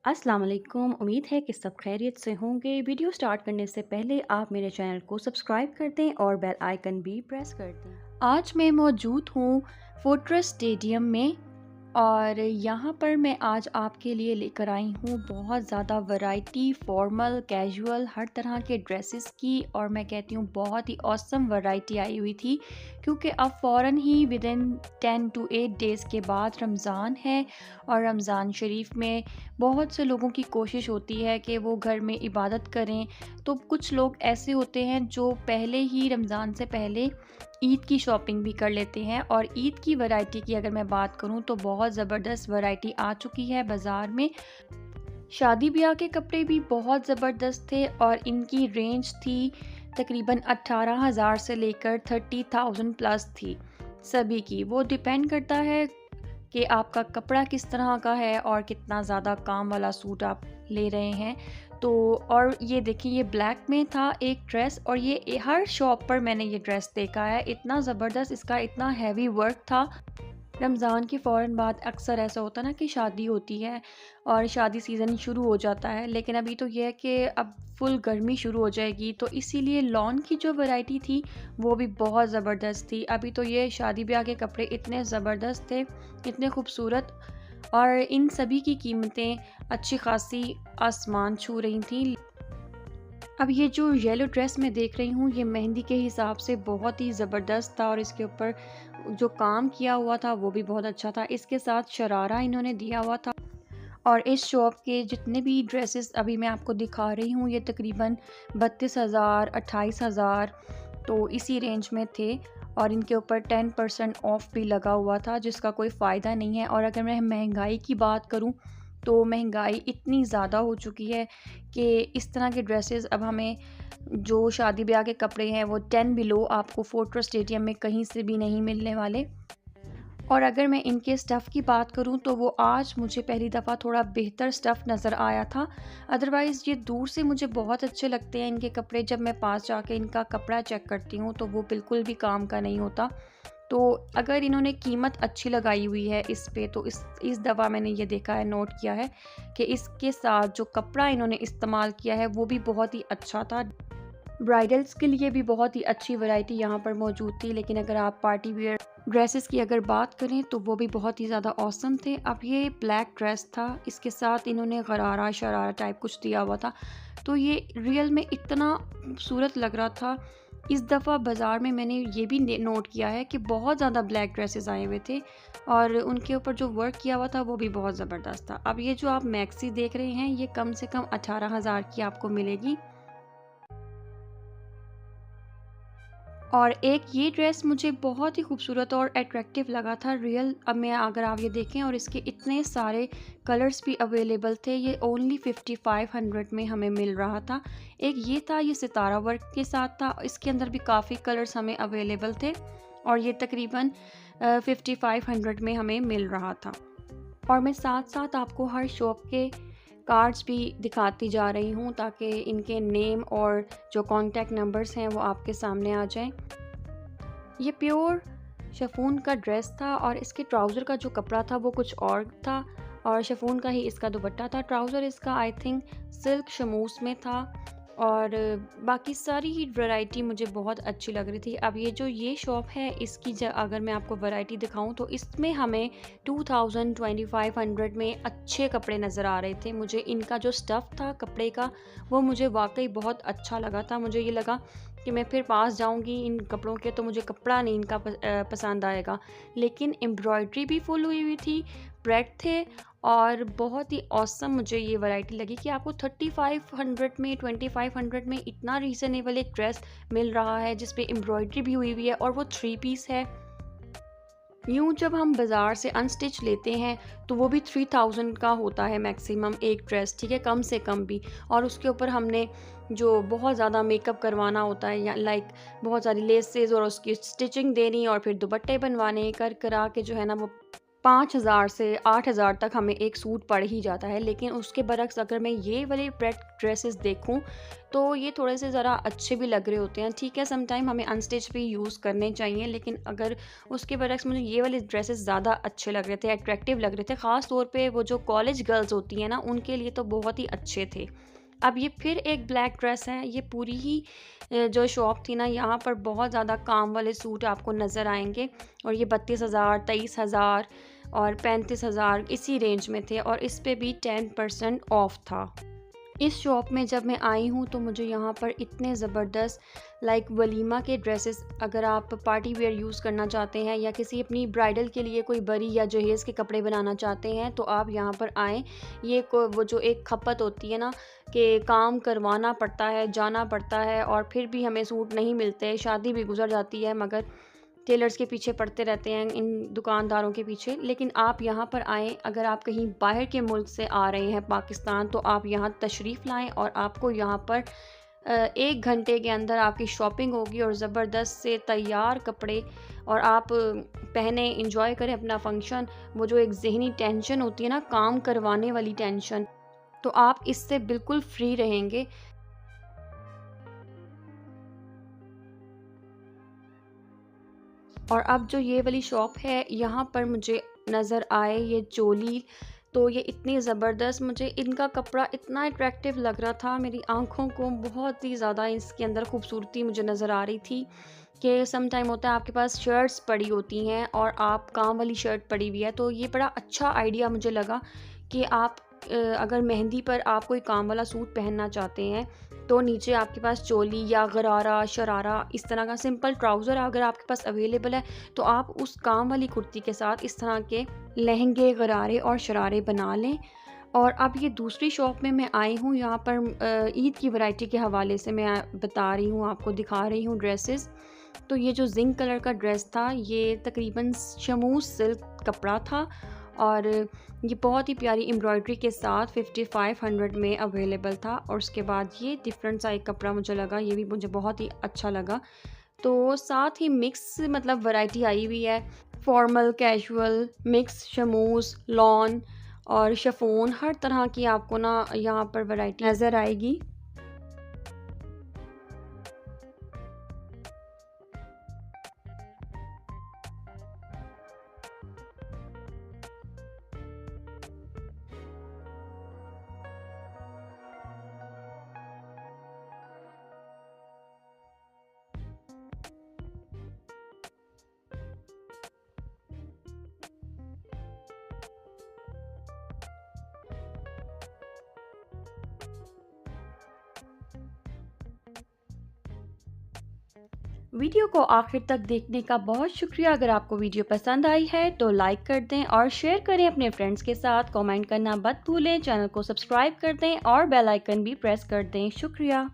अस्सलाम वालेकुम। उम्मीद है कि सब खैरियत से होंगे। वीडियो स्टार्ट करने से पहले आप मेरे चैनल को सब्सक्राइब कर दें और बेल आइकन भी प्रेस कर दें। आज मैं मौजूद हूँ फोर्ट्रेस स्टेडियम में और यहाँ पर मैं आज आपके लिए लेकर आई हूँ बहुत ज़्यादा वैरायटी, फॉर्मल, कैजुअल, हर तरह के ड्रेसेस की। और मैं कहती हूँ बहुत ही ऑसम वैरायटी आई हुई थी, क्योंकि अब फ़ौरन ही विदिन 10 to 8 डेज़ के बाद रमज़ान है। और रमज़ान शरीफ में बहुत से लोगों की कोशिश होती है कि वो घर में इबादत करें। तो कुछ लोग ऐसे होते हैं जो पहले ही रमज़ान से पहले ईद की शॉपिंग भी कर लेते हैं। और ईद की वैरायटी की अगर मैं बात करूं तो बहुत ज़बरदस्त वैरायटी आ चुकी है बाज़ार में। शादी ब्याह के कपड़े भी बहुत ज़बरदस्त थे और इनकी रेंज थी तकरीबन 18,000 से लेकर 30,000 प्लस थी सभी की। वो डिपेंड करता है कि आपका कपड़ा किस तरह का है और कितना ज़्यादा काम वाला सूट आप ले रहे हैं। तो और ये देखिए, ये ब्लैक में था एक ड्रेस और ये हर शॉप पर मैंने ये ड्रेस देखा है। इतना ज़बरदस्त, इसका इतना हैवी वर्क था। रमज़ान के फ़ौरन बाद अक्सर ऐसा होता है ना कि शादी होती है और शादी सीज़न शुरू हो जाता है, लेकिन अभी तो ये है कि अब फुल गर्मी शुरू हो जाएगी, तो इसीलिए लॉन की जो वैरायटी थी वो भी बहुत ज़बरदस्त थी। अभी तो ये शादी ब्याह के कपड़े इतने ज़बरदस्त थे, इतने खूबसूरत, और इन सभी की कीमतें अच्छी खासी आसमान छू रही थी। अब ये जो येलो ड्रेस मैं देख रही हूँ, ये मेहंदी के हिसाब से बहुत ही ज़बरदस्त था और इसके ऊपर जो काम किया हुआ था वो भी बहुत अच्छा था। इसके साथ शरारा इन्होंने दिया हुआ था। और इस शॉप के जितने भी ड्रेसेस अभी मैं आपको दिखा रही हूँ, ये तकरीबन 32,000, 28,000, तो इसी रेंज में थे। और इनके ऊपर 10% ऑफ भी लगा हुआ था, जिसका कोई फ़ायदा नहीं है। और अगर मैं महंगाई की बात करूँ तो महंगाई इतनी ज़्यादा हो चुकी है कि इस तरह के ड्रेसेस अब हमें, जो शादी ब्याह के कपड़े हैं, वो 10 बिलो आपको फोर्ट्रेस स्टेडियम में कहीं से भी नहीं मिलने वाले। और अगर मैं इनके स्टफ़ की बात करूं तो वो आज मुझे पहली दफ़ा थोड़ा बेहतर स्टफ़ नज़र आया था। अदरवाइज़ ये दूर से मुझे बहुत अच्छे लगते हैं इनके कपड़े। जब मैं पास जाके इनका कपड़ा चेक करती हूँ तो वो बिल्कुल भी काम का नहीं होता। तो अगर इन्होंने कीमत अच्छी लगाई हुई है इस पे, तो इस दफ़ा मैंने ये देखा है, नोट किया है कि इसके साथ जो कपड़ा इन्होंने इस्तेमाल किया है वो भी बहुत ही अच्छा था। ब्राइडल्स के लिए भी बहुत ही अच्छी वैरायटी यहाँ पर मौजूद थी। लेकिन अगर आप पार्टी वियर ड्रेसेस की अगर बात करें तो वो भी बहुत ही ज़्यादा ऑसम थे। अब ये ब्लैक ड्रेस था, इसके साथ इन्होंने गरारा शरारा टाइप कुछ दिया हुआ था, तो ये रियल में इतना खूबसूरत लग रहा था। इस दफ़ा बाज़ार में मैंने ये भी नोट किया है कि बहुत ज़्यादा ब्लैक ड्रेसेस आए हुए थे और उनके ऊपर जो वर्क किया हुआ था वो भी बहुत ज़बरदस्त था। अब ये जो आप मैक्सी देख रहे हैं, ये कम से कम 18,000 की आपको मिलेगी। और एक ये ड्रेस मुझे बहुत ही खूबसूरत और अट्रैक्टिव लगा था रियल। अब मैं, अगर आप ये देखें, और इसके इतने सारे कलर्स भी अवेलेबल थे, ये ओनली 5500 में हमें मिल रहा था। एक ये था, ये सितारा वर्क के साथ था, इसके अंदर भी काफ़ी कलर्स हमें अवेलेबल थे और ये तकरीबन 5500 में हमें मिल रहा था। और मैं साथ साथ आपको हर शॉप के कार्ड्स भी दिखाती जा रही हूँ ताकि इनके नेम और जो कॉन्टैक्ट नंबर्स हैं वो आपके सामने आ जाएं। ये प्योर शिफॉन का ड्रेस था और इसके ट्राउज़र का जो कपड़ा था वो कुछ और था और शिफॉन का ही इसका दुपट्टा था। ट्राउज़र इसका आई थिंक सिल्क शमूस में था और बाकी सारी ही वैरायटी मुझे बहुत अच्छी लग रही थी। अब ये शॉप है, इसकी अगर मैं आपको वैरायटी दिखाऊं तो इसमें हमें 2000 2500 में अच्छे कपड़े नज़र आ रहे थे। मुझे इनका जो स्टफ़ था कपड़े का वो मुझे वाकई बहुत अच्छा लगा था। मुझे ये लगा कि मैं फिर पास जाऊंगी इन कपड़ों के तो मुझे कपड़ा नहीं इनका पसंद आएगा। लेकिन एम्ब्रॉयडरी भी फुल हुई हुई थी, ब्रेड थे और बहुत ही ऑसम मुझे ये वैरायटी लगी कि आपको 3500 में 2500 में इतना रीज़नेबल एक ड्रेस मिल रहा है जिस पे एम्ब्रॉयडरी भी हुई हुई है और वो 3 पीस है। यूँ जब हम बाज़ार से अनस्टिच लेते हैं तो वो भी 3000 का होता है मैक्सिमम एक ड्रेस, ठीक है, कम से कम भी। और उसके ऊपर हमने जो बहुत ज़्यादा मेकअप करवाना होता है, या लाइक बहुत सारी लेसेस और उसकी स्टिचिंग देनी और फिर दुपट्टे बनवाने, कर करा के जो है ना वो 5,000 से 8,000 तक हमें एक सूट पड़ ही जाता है। लेकिन उसके बरक्स अगर मैं ये वाले प्रेट ड्रेसेस देखूं तो ये थोड़े से ज़रा अच्छे भी लग रहे होते हैं। ठीक है, सम टाइम हमें अनस्टिच भी यूज़ करने चाहिए, लेकिन अगर उसके बरक्स मुझे ये वाले ड्रेसेस ज़्यादा अच्छे लग रहे थे, अट्रैक्टिव लग रहे थे। ख़ास तौर पे वो जो कॉलेज गर्ल्स होती हैं ना, उनके लिए तो बहुत ही अच्छे थे। अब ये फिर एक ब्लैक ड्रेस है। ये पूरी ही जो शॉप थी ना, यहाँ पर बहुत ज़्यादा काम वाले सूट आपको नज़र आएंगे और ये 32,000, 23,000 और 35,000 इसी रेंज में थे और इस पे भी 10% ऑफ था। इस शॉप में जब मैं आई हूँ तो मुझे यहाँ पर इतने ज़बरदस्त लाइक वलीमा के ड्रेसेस, अगर आप पार्टी वेयर यूज़ करना चाहते हैं या किसी अपनी ब्राइडल के लिए कोई बरी या जहेज़ के कपड़े बनाना चाहते हैं तो आप यहाँ पर आएँ। ये वो जो एक खपत होती है ना कि काम करवाना पड़ता है, जाना पड़ता है और फिर भी हमें सूट नहीं मिलते, शादी भी गुजर जाती है मगर टेलर्स के पीछे पड़ते रहते हैं, इन दुकानदारों के पीछे। लेकिन आप यहाँ पर आएँ, अगर आप कहीं बाहर के मुल्क से आ रहे हैं पाकिस्तान, तो आप यहाँ तशरीफ़ लाएँ और आपको यहाँ पर 1 घंटे के अंदर आपकी शॉपिंग होगी और ज़बरदस्त से तैयार कपड़े और आप पहने, इंजॉय करें अपना फ़ंक्शन। वो जो एक ज़हनी टेंशन होती है ना, काम करवाने वाली टेंशन, तो आप इससे बिल्कुल फ्री रहेंगे। और अब जो ये वाली शॉप है, यहाँ पर मुझे नज़र आए ये चोली, तो ये इतनी ज़बरदस्त, मुझे इनका कपड़ा इतना अट्रैक्टिव लग रहा था, मेरी आँखों को बहुत ही ज़्यादा इसके अंदर खूबसूरती मुझे नज़र आ रही थी। कि सम टाइम होता है आपके पास शर्ट्स पड़ी होती हैं और आप काम वाली शर्ट पड़ी हुई है, तो ये बड़ा अच्छा आइडिया मुझे लगा कि आप अगर मेहंदी पर आप कोई काम वाला सूट पहनना चाहते हैं तो नीचे आपके पास चोली या गरारा, शरारा, इस तरह का सिंपल ट्राउज़र अगर आपके पास अवेलेबल है तो आप उस काम वाली कुर्ती के साथ इस तरह के लहंगे, गरारे और शरारे बना लें। और अब ये दूसरी शॉप में मैं आई हूँ, यहाँ पर ईद की वैरायटी के हवाले से मैं बता रही हूँ, आपको दिखा रही हूँ ड्रेसेस। तो ये जो जिंक कलर का ड्रेस था, ये तकरीबन शमूस सिल्क कपड़ा था और ये बहुत ही प्यारी एम्ब्रॉयडरी के साथ 5500 में अवेलेबल था। और उसके बाद ये डिफरेंट सा एक कपड़ा मुझे लगा, ये भी मुझे बहुत ही अच्छा लगा। तो साथ ही मिक्स मतलब वैरायटी आई हुई है, फॉर्मल, कैजुअल, मिक्स, शमूस, लॉन और शिफॉन, हर तरह की आपको ना यहाँ पर वैरायटी नज़र आएगी। वीडियो को आखिर तक देखने का बहुत शुक्रिया। अगर आपको वीडियो पसंद आई है तो लाइक कर दें और शेयर करें अपने फ्रेंड्स के साथ। कमेंट करना मत भूलें, चैनल को सब्सक्राइब कर दें और बेल आइकन भी प्रेस कर दें। शुक्रिया।